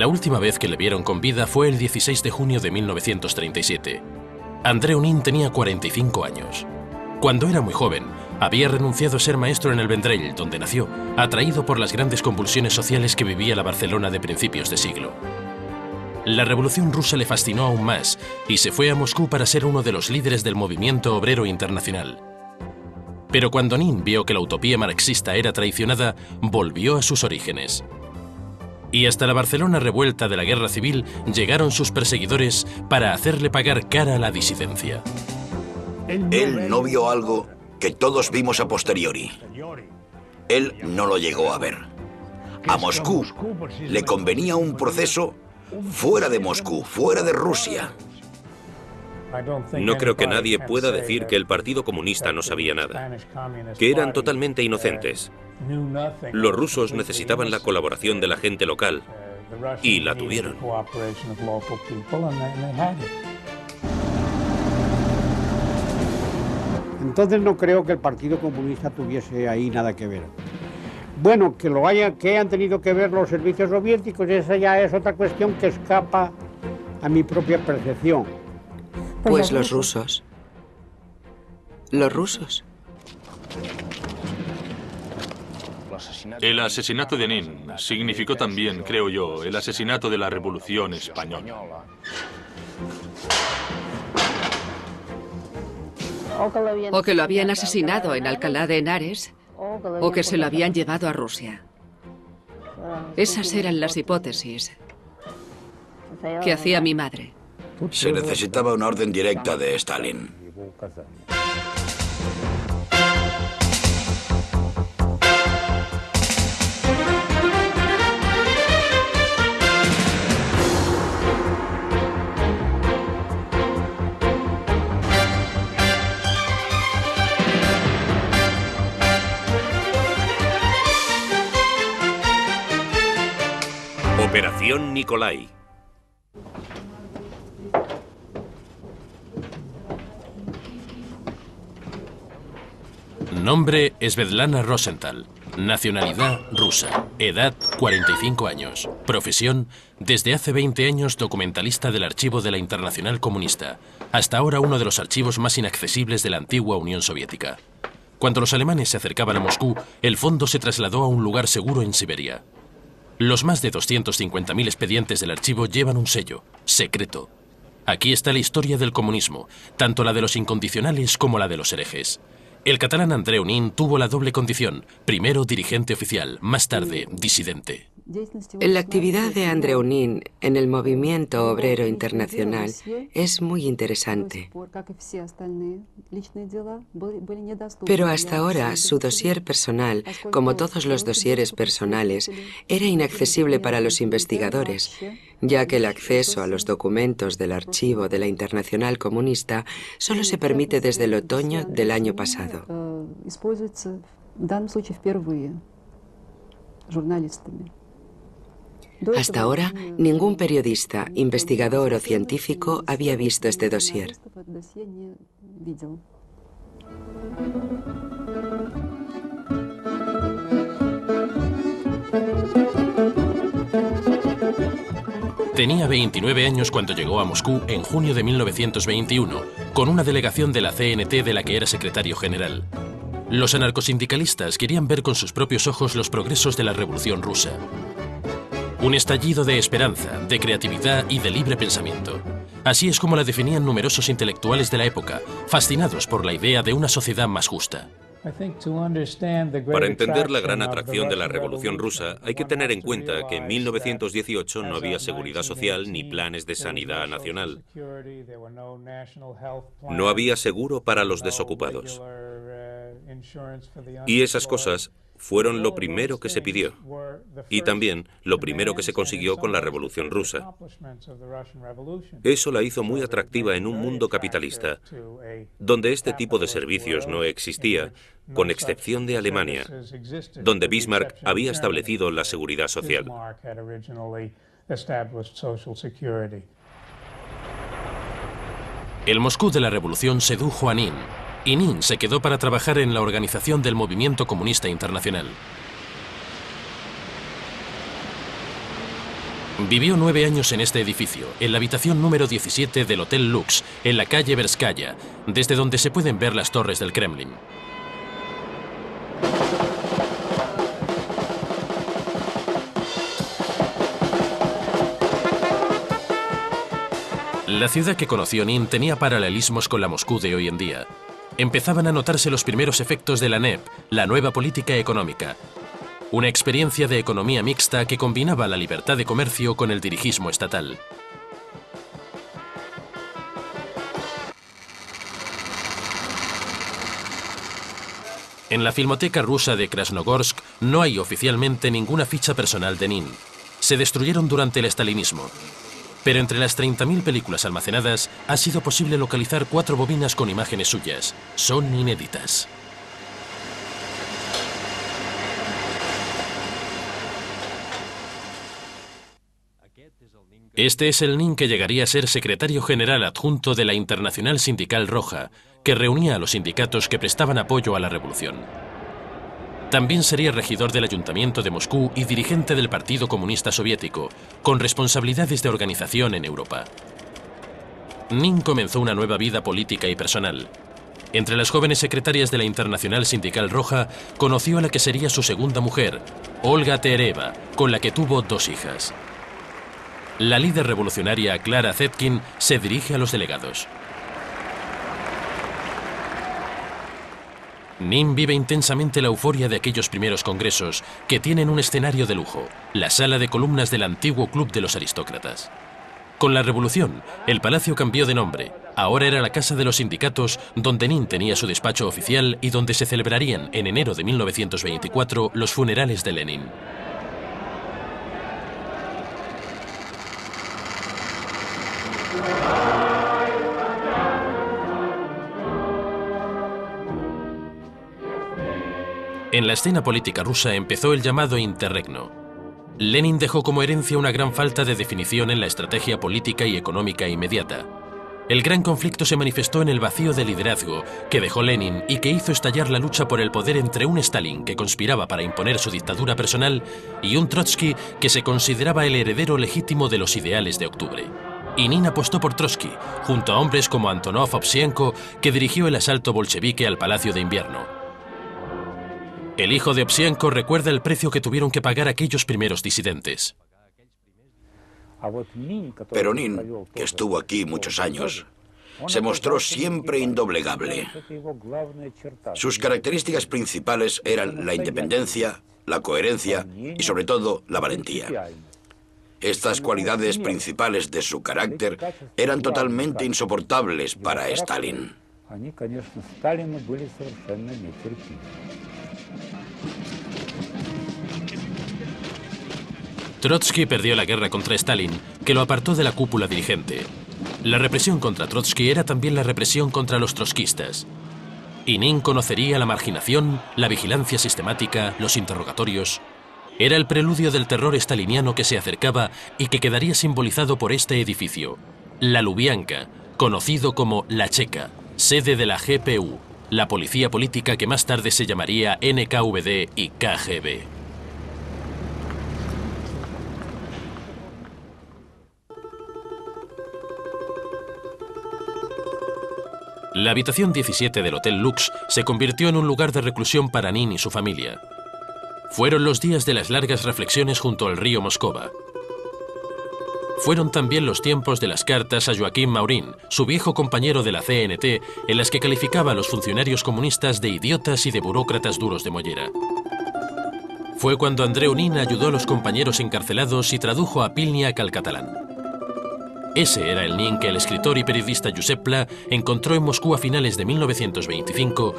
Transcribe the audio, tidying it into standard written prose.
última vez que le vieron con vida fue el 16 de junio de 1937. André Unín tenía 45 años. Cuando era muy joven, había renunciado a ser maestro en el Vendrell, donde nació, atraído por las grandes convulsiones sociales que vivía la Barcelona de principios de siglo. La Revolución Rusa le fascinó aún más y se fue a Moscú para ser uno de los líderes del movimiento obrero internacional. Pero cuando Nin vio que la utopía marxista era traicionada, volvió a sus orígenes. Y hasta la Barcelona revuelta de la Guerra Civil llegaron sus perseguidores para hacerle pagar cara a la disidencia. Él no vio algo que todos vimos a posteriori. Él no lo llegó a ver. A Moscú le convenía un proceso fuera de Moscú, fuera de Rusia. No creo que nadie pueda decir que el Partido Comunista no sabía nada, que eran totalmente inocentes. Los rusos necesitaban la colaboración de la gente local y la tuvieron. Entonces no creo que el Partido Comunista tuviese ahí nada que ver. Bueno, que hayan tenido que ver los servicios soviéticos, esa ya es otra cuestión que escapa a mi propia percepción. Pues los rusos. Los rusos. El asesinato de Nin significó también, creo yo, el asesinato de la Revolución Española. O que lo habían asesinado en Alcalá de Henares, o que se lo habían llevado a Rusia. Esas eran las hipótesis que hacía mi madre. Se necesitaba una orden directa de Stalin. Operación Nikolai. Nombre: Svetlana Rosenthal. Nacionalidad: rusa. Edad: 45 años. Profesión: desde hace 20 años documentalista del archivo de la Internacional Comunista, hasta ahora uno de los archivos más inaccesibles de la antigua Unión Soviética. Cuando los alemanes se acercaban a Moscú, el fondo se trasladó a un lugar seguro en Siberia. Los más de 250.000 expedientes del archivo llevan un sello: secreto. Aquí está la historia del comunismo, tanto la de los incondicionales como la de los herejes. El catalán André Unín tuvo la doble condición: primero dirigente oficial, más tarde disidente. La actividad de André Unín en el movimiento obrero internacional es muy interesante. Pero hasta ahora su dossier personal, como todos los dosieres personales, era inaccesible para los investigadores, ya que el acceso a los documentos del archivo de la Internacional Comunista solo se permite desde el otoño del año pasado. Hasta ahora, ningún periodista, investigador o científico había visto este dossier. Tenía 29 años cuando llegó a Moscú en junio de 1921, con una delegación de la CNT de la que era secretario general. Los anarcosindicalistas querían ver con sus propios ojos los progresos de la Revolución Rusa. Un estallido de esperanza, de creatividad y de libre pensamiento. Así es como la definían numerosos intelectuales de la época, fascinados por la idea de una sociedad más justa. Para entender la gran atracción de la Revolución Rusa, hay que tener en cuenta que en 1918 no había seguridad social ni planes de sanidad nacional. No había seguro para los desocupados. Y esas cosas fueron lo primero que se pidió, y también lo primero que se consiguió con la Revolución Rusa. Eso la hizo muy atractiva en un mundo capitalista, donde este tipo de servicios no existía, con excepción de Alemania, donde Bismarck había establecido la seguridad social. El Moscú de la Revolución sedujo a Nin, y Nin se quedó para trabajar en la organización del movimiento comunista internacional. Vivió 9 años en este edificio, en la habitación número 17 del Hotel Lux, en la calle Verskaya, desde donde se pueden ver las torres del Kremlin. La ciudad que conoció Nin tenía paralelismos con la Moscú de hoy en día. Empezaban a notarse los primeros efectos de la NEP, la nueva política económica. Una experiencia de economía mixta que combinaba la libertad de comercio con el dirigismo estatal. En la Filmoteca rusa de Krasnogorsk no hay oficialmente ninguna ficha personal de Nin. Se destruyeron durante el estalinismo. Pero entre las 30.000 películas almacenadas ha sido posible localizar 4 bobinas con imágenes suyas. Son inéditas. Este es el Nin que llegaría a ser secretario general adjunto de la Internacional Sindical Roja, que reunía a los sindicatos que prestaban apoyo a la revolución. También sería regidor del Ayuntamiento de Moscú y dirigente del Partido Comunista Soviético, con responsabilidades de organización en Europa. Nin comenzó una nueva vida política y personal. Entre las jóvenes secretarias de la Internacional Sindical Roja, conoció a la que sería su segunda mujer, Olga Tereva, con la que tuvo 2 hijas. La líder revolucionaria Clara Zetkin se dirige a los delegados. Nin vive intensamente la euforia de aquellos primeros congresos que tienen un escenario de lujo, la sala de columnas del antiguo Club de los Aristócratas. Con la revolución, el palacio cambió de nombre. Ahora era la Casa de los Sindicatos, donde Nin tenía su despacho oficial y donde se celebrarían en enero de 1924 los funerales de Lenin. En la escena política rusa empezó el llamado interregno. Lenin dejó como herencia una gran falta de definición en la estrategia política y económica inmediata. El gran conflicto se manifestó en el vacío de liderazgo que dejó Lenin y que hizo estallar la lucha por el poder entre un Stalin que conspiraba para imponer su dictadura personal y un Trotsky que se consideraba el heredero legítimo de los ideales de octubre. Y Nin apostó por Trotsky, junto a hombres como Antonov Ovsienko, que dirigió el asalto bolchevique al Palacio de Invierno. El hijo de Ovsienko recuerda el precio que tuvieron que pagar aquellos primeros disidentes. Pero Nin, que estuvo aquí muchos años, se mostró siempre indoblegable. Sus características principales eran la independencia, la coherencia y sobre todo la valentía. Estas cualidades principales de su carácter eran totalmente insoportables para Stalin. Trotsky perdió la guerra contra Stalin, que lo apartó de la cúpula dirigente. La represión contra Trotsky era también la represión contra los trotskistas. Y Nin conocería la marginación, la vigilancia sistemática, los interrogatorios. Era el preludio del terror staliniano que se acercaba y que quedaría simbolizado por este edificio, la Lubianka, conocido como La Checa, sede de la GPU, la policía política que más tarde se llamaría NKVD y KGB. La habitación 17 del Hotel Lux se convirtió en un lugar de reclusión para Nin y su familia. Fueron los días de las largas reflexiones junto al río Moscova. Fueron también los tiempos de las cartas a Joaquín Maurín, su viejo compañero de la CNT, en las que calificaba a los funcionarios comunistas de idiotas y de burócratas duros de mollera. Fue cuando Andreu Nin ayudó a los compañeros encarcelados y tradujo a Pilniak al catalán. Ese era el Nin que el escritor y periodista Josep Pla encontró en Moscú a finales de 1925